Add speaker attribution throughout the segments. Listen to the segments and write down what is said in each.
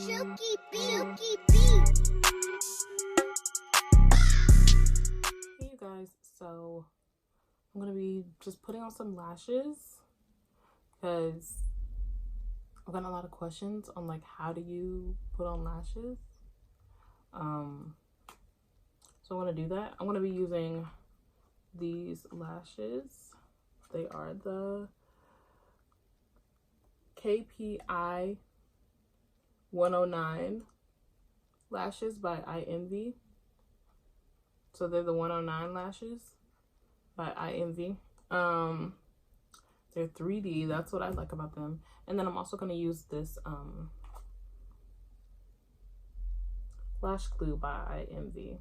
Speaker 1: Hey you guys, so I'm gonna be just putting on some lashes because I've gotten a lot of questions on like how do you put on lashes. So I'm gonna do that. I'm gonna be using these lashes. They are the KPI 109 lashes by IENVY. So they're the 109 lashes by IENVY. They're 3D. That's what I like about them. And then I'm also going to use this lash glue by IENVY.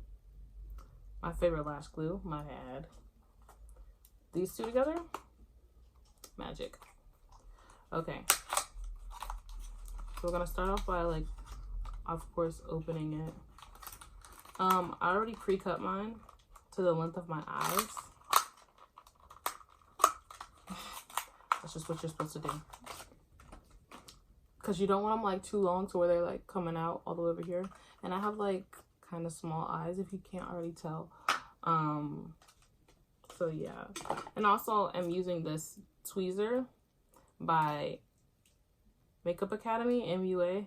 Speaker 1: My favorite lash glue, might add. These two together, magic. Okay. So we're going to start off by, like, of course, opening it. I already pre-cut mine to the length of my eyes. That's just what you're supposed to do. Because you don't want them like too long to where they're like coming out all the way over here. And I have like kind of small eyes if you can't already tell. So yeah. And also I'm using this tweezer by Makeup Academy, MUA.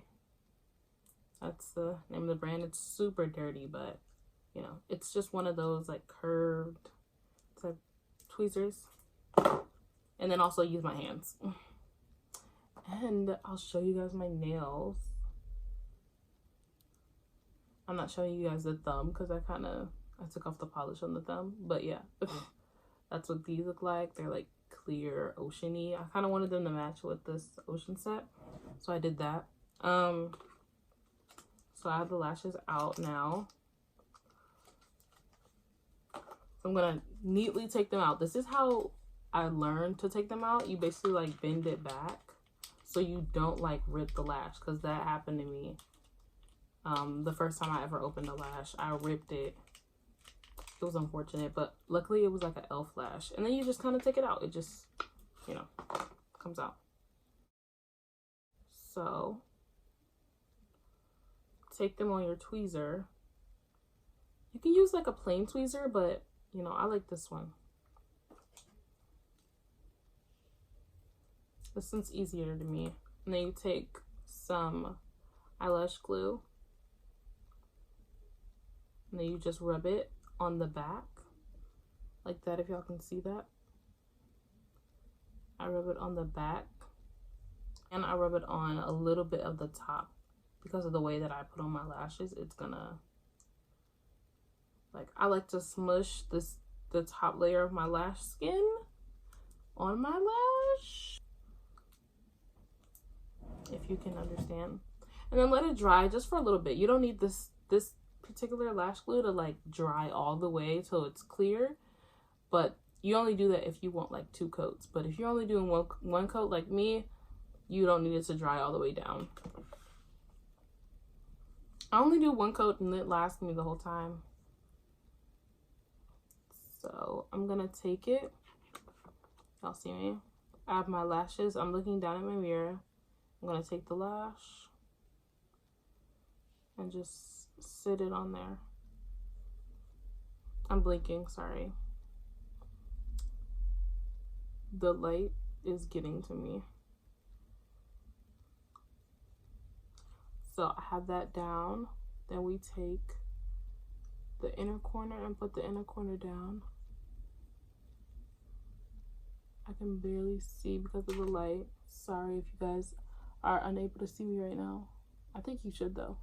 Speaker 1: That's the name of the brand. It's super dirty, but you know, it's just one of those like curved type tweezers. And then also use my hands. And I'll show you guys my nails. I'm not showing you guys the thumb because I took off the polish on the thumb. But yeah, that's what these look like. They're like clear, oceany. I kind of wanted them to match with this ocean set, so I did that. So I have the lashes out now. So I'm gonna neatly take them out. This is how I learned to take them out. You basically like bend it back so you don't like rip the lash, because that happened to me. The first time I ever opened a lash, I ripped it. It was unfortunate, but luckily it was like an elf lash. And then you just kind of take it out. It just, you know, comes out. So take them on your tweezer. You can use like a plain tweezer, but you know, I like this one. This one's easier to me. And then you take some eyelash glue. And then you just rub it on the back. Like that, if y'all can see that. I rub it on the back. And I rub it on a little bit of the top. Because of the way that I put on my lashes, it's gonna, like, I like to smush the top layer of my lash skin on my lash, if you can understand. And then let it dry just for a little bit. You don't need this particular lash glue to like dry all the way till it's clear, but you only do that if you want like 2 coats. But if you're only doing one coat like me, you don't need it to dry all the way down. I only do 1 coat and it lasts me the whole time. So I'm gonna take it. Y'all see me? I have my lashes. I'm looking down at my mirror. I'm gonna take the lash and just sit it on there. I'm blinking, sorry. The light is getting to me. So I have that down. Then we take the inner corner and put the inner corner down. I can barely see because of the light. Sorry if you guys are unable to see me right now. I think you should though.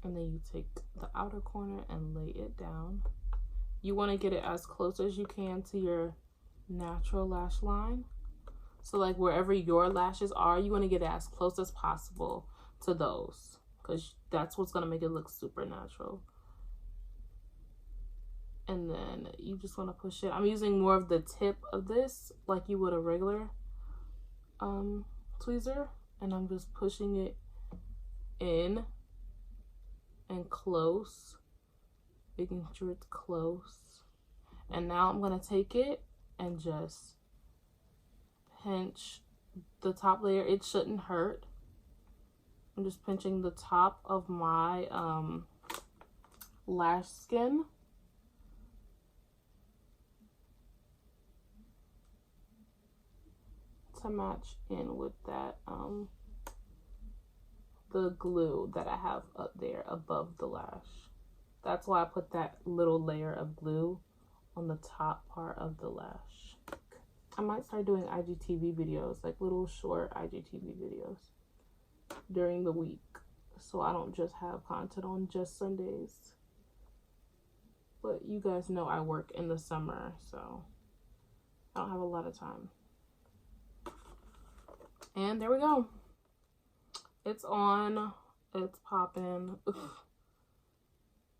Speaker 1: And then you take the outer corner and lay it down. You want to get it as close as you can to your natural lash line. So like wherever your lashes are, you want to get it as close as possible to those, because that's what's going to make it look super natural. And then you just want to push it. I'm using more of the tip of this like you would a regular tweezer, and I'm just pushing it in and close, making sure it's close. And now I'm going to take it and just pinch the top layer. It shouldn't hurt. I'm just pinching the top of my lash skin. To match in with that the glue that I have up there above the lash. That's why I put that little layer of glue on the top part of the lash. I might start doing IGTV videos, like little short IGTV videos during the week, so I don't just have content on just Sundays. But you guys know I work in the summer, so I don't have a lot of time. And there we go. It's on. It's popping.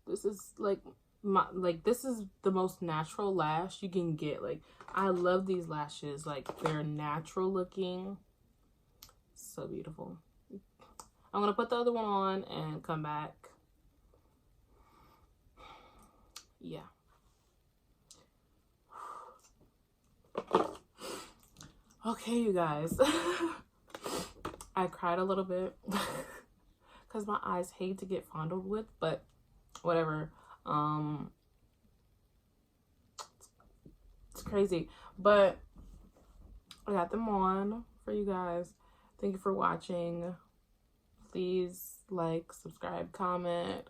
Speaker 1: This is like this is the most natural lash you can get. Like, I love these lashes. Like, they're natural looking. So beautiful. I'm gonna put the other one on and come back. Yeah. Okay, you guys. I cried a little bit because my eyes hate to get fondled with, but whatever. It's crazy, but I got them on for you guys. Thank you for watching. Please like, subscribe, comment,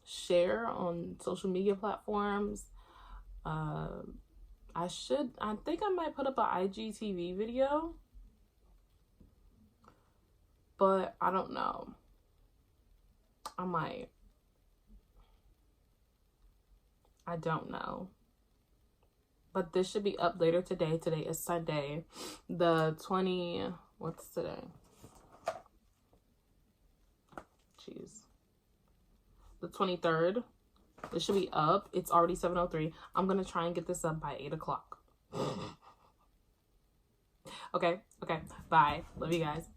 Speaker 1: share on social media platforms. I think I might put up an IGTV video, but I don't know. I might. I don't know. But this should be up later today. Today is Sunday, the 20, what's today? Jeez. The 23rd. This should be up. It's already 7:03. I'm going to try and get this up by 8 o'clock. Okay. Bye. Love you guys.